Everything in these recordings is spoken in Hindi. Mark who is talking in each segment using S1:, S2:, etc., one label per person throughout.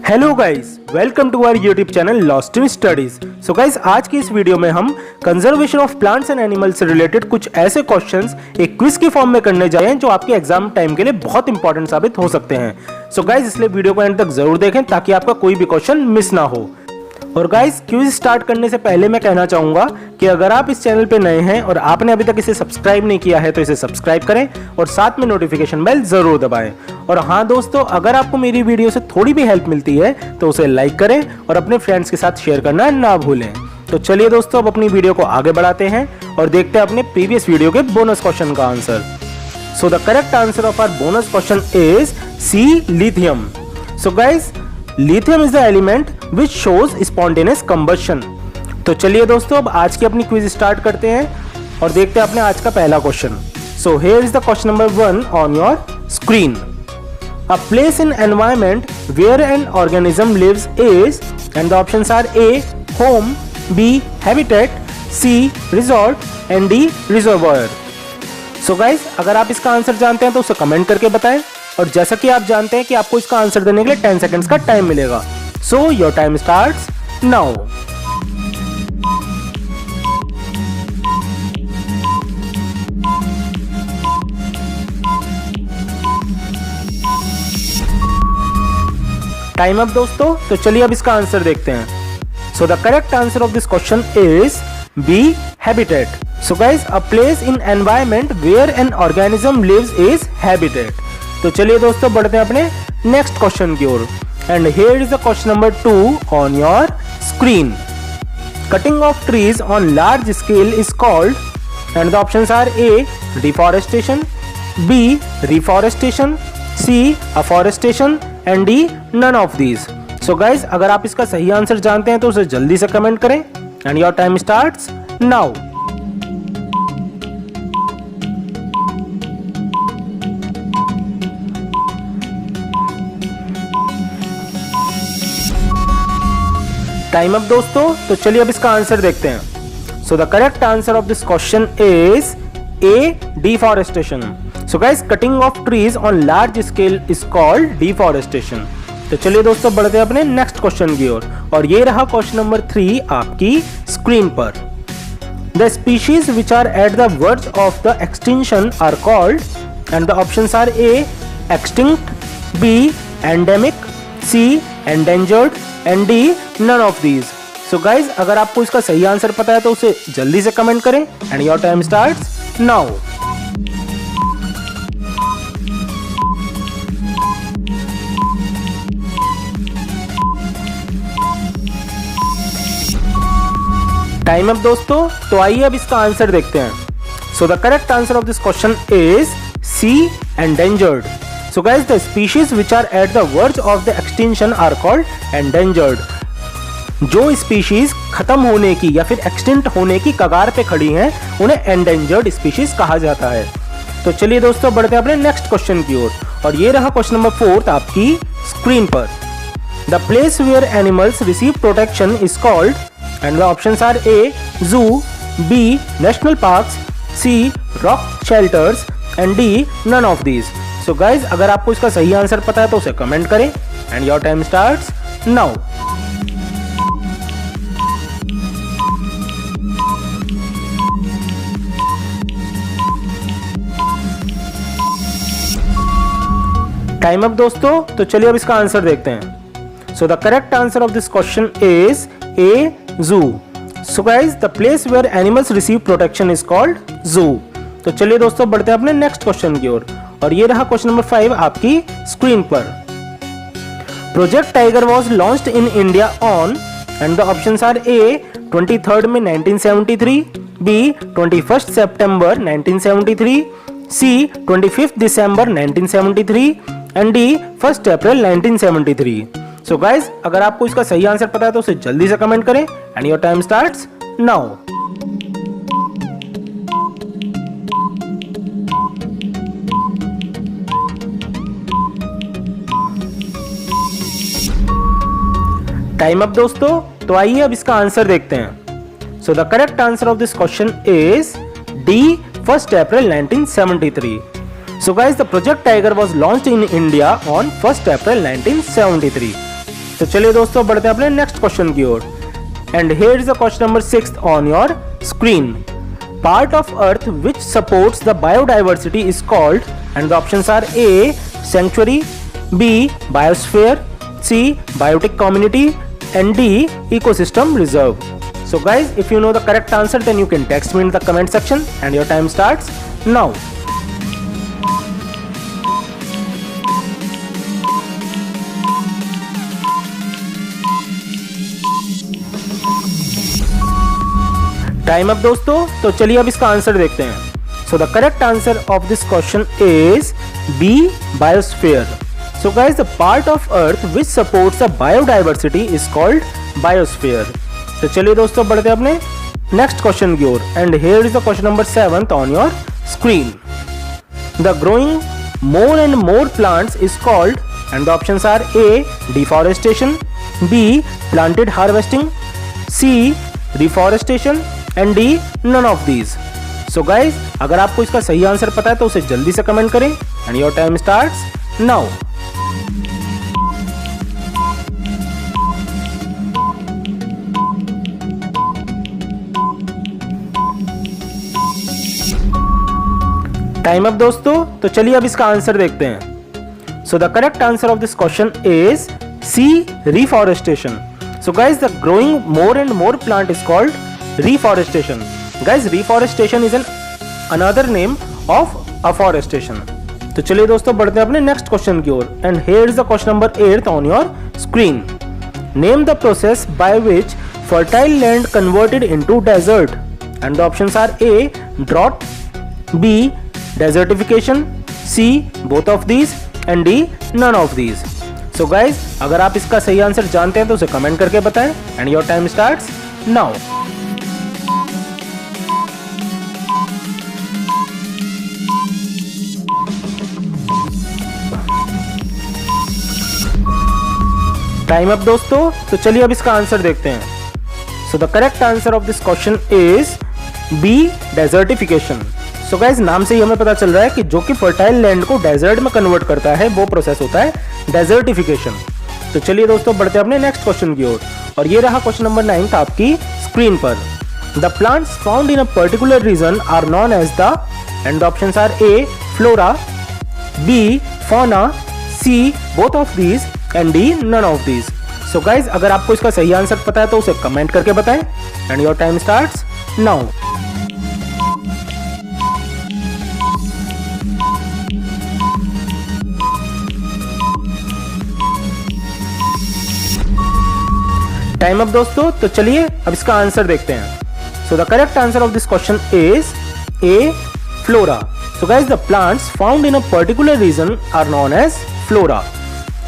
S1: Hello guys, welcome to our YouTube channel lost in studies. So guys, आज की इस वीडियो में हम conservation of plants and animals से रिलेटेड कुछ ऐसे क्वेश्चंस एक क्विज की फॉर्म में करने जा रहे हैं जो आपके एग्जाम टाइम के लिए बहुत इंपॉर्टेंट साबित हो सकते हैं। सो गाइस, इसलिए वीडियो को एंड तक जरूर देखें ताकि आपका कोई भी क्वेश्चन मिस ना हो। और गाइस, क्विज स्टार्ट करने से पहले मैं कहना चाहूंगा कि अगर आप इस चैनल पे नए हैं और आपने अभी तक इसे सब्सक्राइब नहीं किया है तो इसे सब्सक्राइब करें और साथ में नोटिफिकेशन बेल जरूर दबाएं। और हाँ दोस्तों, अगर आपको मेरी वीडियो से थोड़ी भी हेल्प मिलती है तो उसे लाइक करें और अपने फ्रेंड्स के साथ शेयर करना ना भूलें। तो चलिए दोस्तों, अब अपनी वीडियो को आगे बढ़ाते हैं और देखते हैं अपने प्रीवियस वीडियो के बोनस क्वेश्चन का answer. So the correct answer of our bonus question is C, lithium. So guys, lithium is the element which shows spontaneous combustion. तो चलिए दोस्तों, अब आज की अपनी क्विज स्टार्ट करते हैं और देखते हैं अपने आज का पहला question. So here is the question number 1 on your screen. A place in environment where an organism lives is, and the options are A, home, B, habitat, C, resort, and D, reservoir. So guys, अगर आप इसका आंसर जानते हैं तो उसे कमेंट करके बताएं। और जैसा कि आप जानते हैं कि आपको इसका आंसर देने के लिए 10 सेकंड्स का टाइम मिलेगा। So your time starts now. Time up दोस्तों। तो चलिए अब इसका आंसर देखते हैं। So the correct answer of this question is B, habitat. So guys, a place in environment where an organism lives is habitat. तो चलिए दोस्तों, बढ़ते हैं अपने नेक्स्ट क्वेश्चन की ओर। And here is the question number 2 on your screen. Cutting of trees on large scale is called, and the options are A, deforestation, B, reforestation, C, afforestation, and D, none of these. So guys, अगर आप इसका सही आंसर जानते हैं तो उसे जल्दी से कमेंट करें and your time starts now. Time up दोस्तों। तो चलिए अब इसका आंसर देखते हैं। So the correct answer of this question is A, deforestation. So guys, cutting of trees on large scale is called deforestation. तो चलिए दोस्तों, बढ़ते हैं अपने नेक्स्ट क्वेश्चन की ओर। और ये रहा क्वेश्चन नंबर 3 आपकी स्क्रीन पर। The species which are at the verge of the extinction are called, and the options are A, extinct, B, endemic, C, endangered, and D, none of these. So guys, अगर आपको इसका सही आंसर पता है तो उसे जल्दी से कमेंट करें and your time starts now. Time up दोस्तों। तो आइए अब इसका आंसर देखते हैं। So the correct answer of this question is C, endangered. So guys, the species which are at the verge of the extinction are called endangered. जो स्पीशीज खत्म होने की या फिर एक्सटिंक्ट होने की कगार पे खड़ी हैं उन्हें एंडेंजर्ड स्पीशीज कहा जाता है। तो चलिए दोस्तों, बढ़ते हैं अपने नेक्स्ट क्वेश्चन की ओर। और ये रहा क्वेश्चन नंबर 4 आपकी स्क्रीन पर। The place where animals receive protection is called, and the options are A, zoo, B, national parks, C, rock shelters, and D, none of these. So guys, अगर आपको इसका सही आंसर पता है तो उसे कमेंट करें and your time starts now. Time up दोस्तों। तो चलिए अब इसका आंसर देखते हैं। So the correct answer of this question is A, zoo. So guys, the place where animals receive protection is called zoo. तो चलिए दोस्तों, बढ़ते हैं अपने नेक्स्ट क्वेश्चन की ओर। और ये रहा क्वेश्चन नंबर 5 आपकी स्क्रीन पर। Project Tiger was launched in India on, and the options are A, 23 May 1973, B, 21 September 1973, C, 25 December 1973, and D, 1 April 1973। So guys, अगर आपको इसका सही आंसर पता है तो उसे जल्दी से कमेंट करें and your time starts now. Time up दोस्तों। तो आइए अब इसका आंसर देखते हैं। So the correct answer of this question is D, 1 April 1973। So guys, the Project Tiger was launched in India on 1st April 1973. तो चलिए दोस्तों बढ़ते हैं अपने नेक्स्ट क्वेश्चन की ओर। And here is the question number 6 on your screen. Part of earth which supports the biodiversity is called, and the options are A sanctuary, B biosphere, C biotic community, and D ecosystem reserve. So guys, if you know the correct answer then you can text me in the comment section and your time starts now. Time up दोस्तों, तो चलिए अब इसका आंसर देखते हैं। So the correct answer of this question is B biosphere. So guys, the part of Earth which supports the biodiversity is called biosphere. तो चलिए दोस्तों बढ़ते हैं अपने नेक्स्ट क्वेश्चन की ओर। And here is the question number 7 on your screen. The growing more and more plants is called, and the options are A deforestation, B planted harvesting, C reforestation and D none of these. So guys, अगर आपको इसका सही आंसर पता है तो उसे जल्दी से कमेंट करें and your time starts now. Time up दोस्तों, तो चलिए अब इसका आंसर देखते हैं। So the correct answer of this question is C reforestation. So guys, the growing more and more plant is called reforestation. Guys, reforestation is an another name of afforestation. तो चलिए दोस्तों बढ़ते हैं अपने नेक्स्ट क्वेश्चन की ओर। And here is the question number 8 on your screen. Name the process by which fertile land converted into desert, and the options are A drought, B desertification, C both of these and D none of these. So guys, अगर आप इसका सही आंसर जानते हैं तो उसे कमेंट करके बताएं and your time starts now. Time up दोस्तों, तो चलिए अब इसका आंसर देखते हैं। So the correct answer of this question is B desertification. So guys, नाम से ही हमें पता चल रहा है कि जो कि फर्टाइल लैंड को डेजर्ट में कन्वर्ट करता है वो प्रोसेस होता है डेजर्टिफिकेशन। तो चलिए दोस्तों बढ़ते हैं अपने नेक्स्ट क्वेश्चन की ओर। और ये रहा क्वेश्चन नंबर 9 आपकी स्क्रीन पर। The plants found in a particular region are known as the, and the options are A flora, B fauna, C both of these and D none of these. So guys, अगर आपको इसका सही आंसर पता है तो उसे कमेंट करके बताएं and your time starts now. Time up दोस्तों, तो चलिए अब इसका आंसर देखते हैं। So the correct answer of this question is A flora. So guys, the plants found in a particular region are known as flora.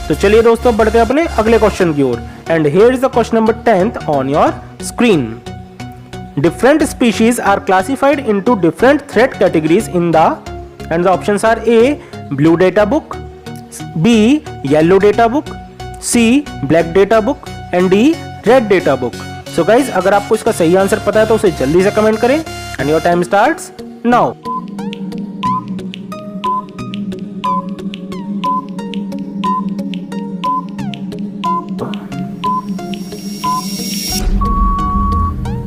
S1: तो चलिए दोस्तों बढ़ते हैं अपने अगले क्वेश्चन की ओर। And here is the question number 10 on your screen. Different species are classified into different threat categories in the, and the options are A blue data book, B yellow data book, C black data book and D red data book. So guys, अगर आपको इसका सही आंसर पता है तो उसे जल्दी से कमेंट करें and your time starts now.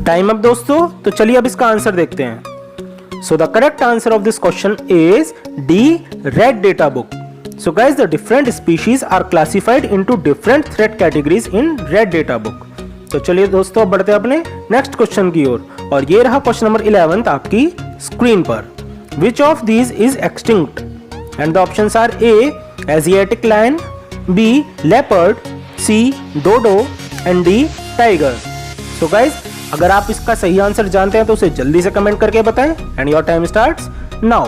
S1: Time up दोस्तों, तो चलिए अब इसका आंसर देखते हैं। So the correct answer of this question is D red data book. So guys, the different species are classified into different threat categories in red data book. तो चलिए दोस्तों बढ़ते हैं अपने नेक्स्ट क्वेश्चन की ओर। और ये रहा क्वेश्चन नंबर 11 आपकी स्क्रीन पर। Which of these is extinct? And the options are A Asiatic lion, B leopard, C dodo and D tiger. So guys, अगर आप इसका सही आंसर जानते हैं तो उसे जल्दी से कमेंट करके बताएं and your time starts now.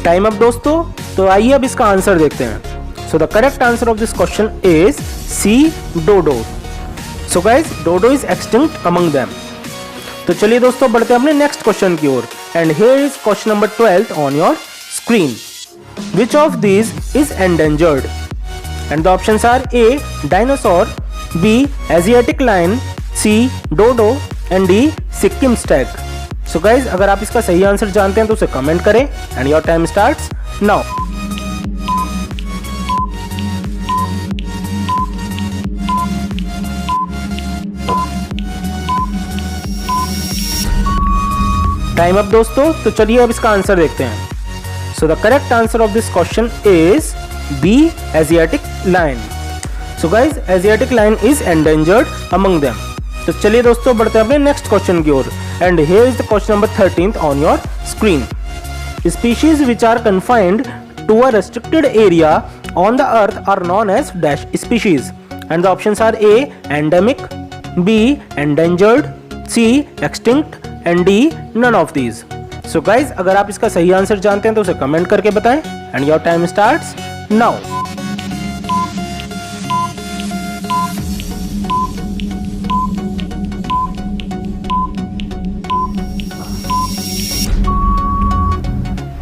S1: Time up दोस्तों, तो आइए अब इसका आंसर देखते हैं। So the correct answer of this question is C dodo. So guys, dodo is extinct among them. तो चलिए दोस्तों बढ़ते हैं अपने नेक्स्ट क्वेश्चन की ओर। And here is question number 12 on your screen. Which of these is endangered? And the options are A dinosaur, B Asiatic lion, C dodo and D Sikkim Stag. So guys अगर आप इसका सही आंसर जानते हैं तो उसे कमेंट करें and your time starts now. Time up दोस्तों, तो चलिए अब इसका आंसर देखते हैं। So the correct answer of this question is B Asiatic lion. So guys Asiatic lion is endangered among them. तो चलिए दोस्तों बढ़ते हैं अपने नेक्स्ट क्वेश्चन की ओर and here is the question number 13 on your screen. Species which are confined to a restricted area on the earth are known as dash species and the options are A endemic, B endangered, C extinct and D none of these. So guys अगर आप इसका सही आंसर जानते हैं तो उसे कमेंट करके बताएं and your time starts now.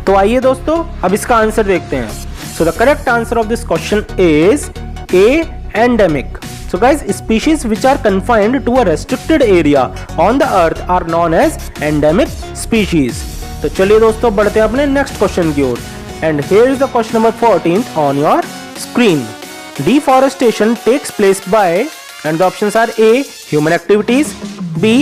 S1: तो आइए दोस्तों अब इसका आंसर देखते हैं। So the correct answer of this question is A endemic. So guys, species which are confined to a restricted area on the earth are known as endemic species. तो चलिए दोस्तों बढ़ते हैं अपने नेक्स्ट क्वेश्चन की ओर and here is the question number 14 on your screen. Deforestation takes place by and the options are A human activities, B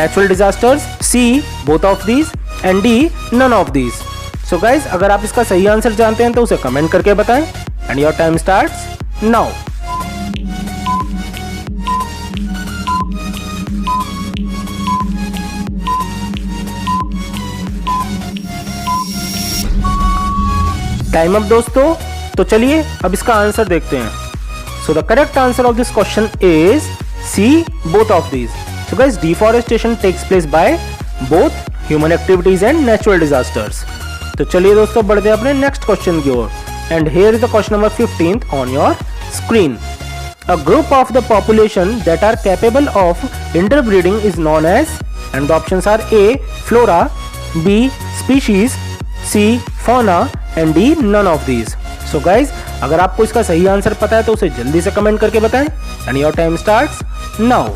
S1: natural disasters, C both of these and D none of these. So guys अगर आप इसका सही आंसर जानते हैं तो उसे कमेंट करके बताएं and your time starts now. Time up दोस्तों, तो चलिए अब इसका आंसर देखते हैं। So the correct answer of this question is C both of these. So guys deforestation takes place by both human activities and natural disasters. तो चलिए दोस्तों बढ़ते हैं अपने नेक्स्ट क्वेश्चन की ओर and here is the question number 15 on your screen. A group of the population that are capable of interbreeding is known as and the options are A flora, B species, C fauna and D none of these. So guys अगर आपको इसका सही आंसर पता है तो उसे जल्दी से कमेंट करके बताएं and your time starts now.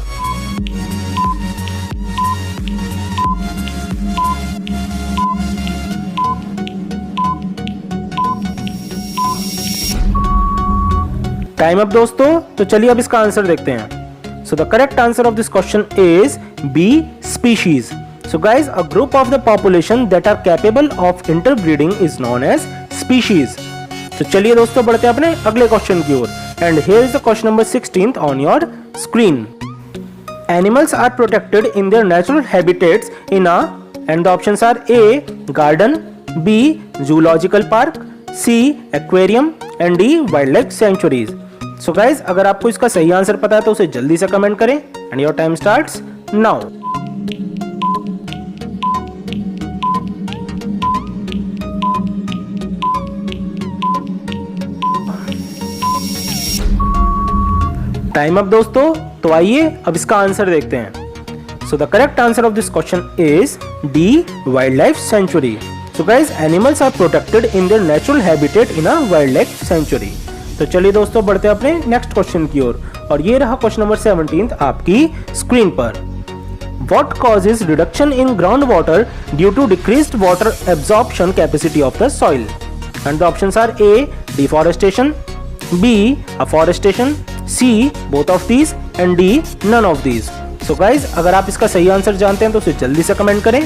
S1: Time up दोस्तों, तो चलिए अब इसका आंसर देखते हैं। So the correct answer of this question is B species. So guys, a group of the population that are capable of interbreeding is known as species. तो चलिए दोस्तों बढ़ते हैं अपने अगले क्वेश्चन की ओर and here is the question number 16 on your screen. Animals are protected in their natural habitats in a and the options are A garden, B zoological park, C aquarium and D wildlife sanctuaries. So guys अगर आपको इसका सही आंसर पता है तो उसे जल्दी से कमेंट करें and your time starts now. Time up दोस्तों, तो आइए अब इसका आंसर देखते हैं। So the correct answer of this question is D wildlife sanctuary. So guys animals are protected in their natural habitat in a wildlife sanctuary. तो चलिए दोस्तों बढ़ते हैं अपने नेक्स्ट क्वेश्चन की ओर और ये रहा क्वेश्चन नंबर 17 आपकी स्क्रीन पर। What causes reduction in groundwater due to decreased water absorption capacity of the soil? And the options are A deforestation, B afforestation, C both of these and D none of these. So guys अगर आप इसका सही आंसर जानते हैं तो उसे जल्दी से कमेंट करें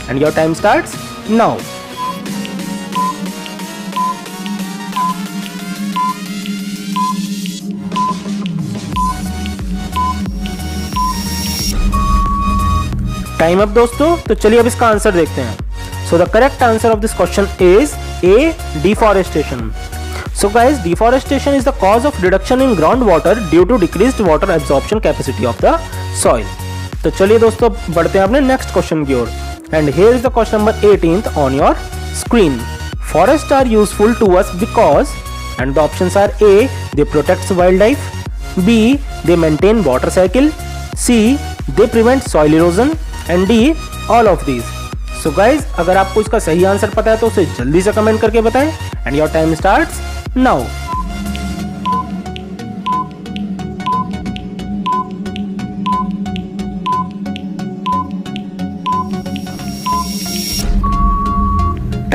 S1: and your time starts now. Time up दोस्तों, तो चलिए अब इसका आंसर देखते हैं। So the correct answer of this question is A deforestation. So guys, deforestation is the cause of reduction in groundwater due to decreased water absorption capacity of the soil. तो चलिए दोस्तों बढ़ते हैं अपने नेक्स्ट क्वेश्चन की ओर and here is the question number 18th on your screen. Forests are useful to us because and the options are A they protect wildlife, B they maintain water cycle, C they prevent soil erosion and D all of these. So guys अगर आपको इसका सही आंसर पता है तो उसे जल्दी से कमेंट करके बताएं and your time starts now.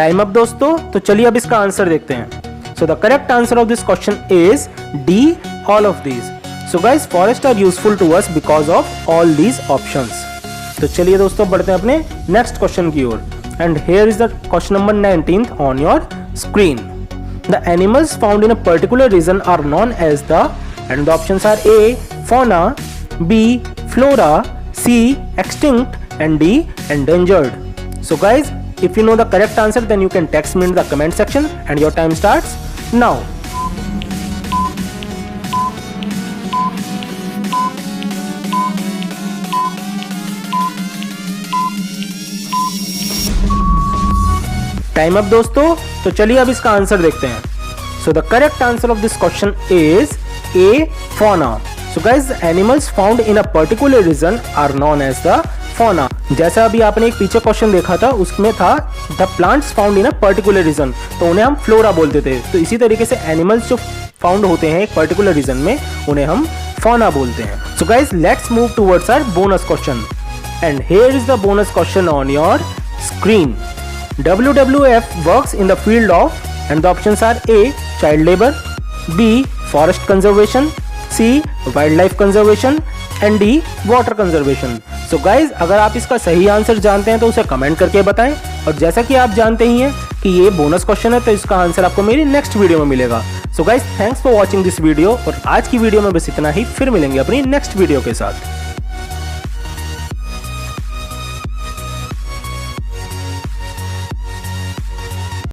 S1: Time up दोस्तों। तो चलिए अब इसका आंसर देखते हैं। So the correct answer of this question is D, all of these. So guys forest are useful to us because of all these options. तो चलिए दोस्तों बढ़ते हैं अपने नेक्स्ट क्वेश्चन की ओर। And here is the question number 19 on your screen. The animals found in a particular region are known as the, and the options are A fauna, B flora, C extinct and D endangered. So guys, if you know the correct answer then you can text me in the comment section and your time starts now. Time up दोस्तों। तो चलिए अब इसका आंसर देखते हैं। So the correct answer of this question is A, fauna. So guys, the animals found in a particular region are known as the fauna. जैसा अभी आपने एक पीछे क्वेश्चन देखा था उसमें था the plants found in a particular region, तो उन्हें हम फ्लोरा बोलते थे। तो इसी तरीके से एनिमल्स जो फाउंड होते हैं एक पर्टिकुलर रीजन में उन्हें हम fauna बोलते हैं। So guys, let's move towards our bonus question. And here is the bonus question on your screen. WWF works in the field of, and the options are A child labor, B forest conservation, C wild conservation and D water conservation. So guys अगर आप इसका सही आंसर जानते हैं तो उसे कमेंट करके बताएं। और जैसा कि आप जानते ही हैं कि ये बोनस क्वेश्चन है तो इसका आंसर आपको मेरी नेक्स्ट वीडियो में मिलेगा। So guys thanks for watching this video, और आज की वीडियो में बस इतना ही। फिर मिलेंगे अपनी नेक्स्ट वीडियो के साथ।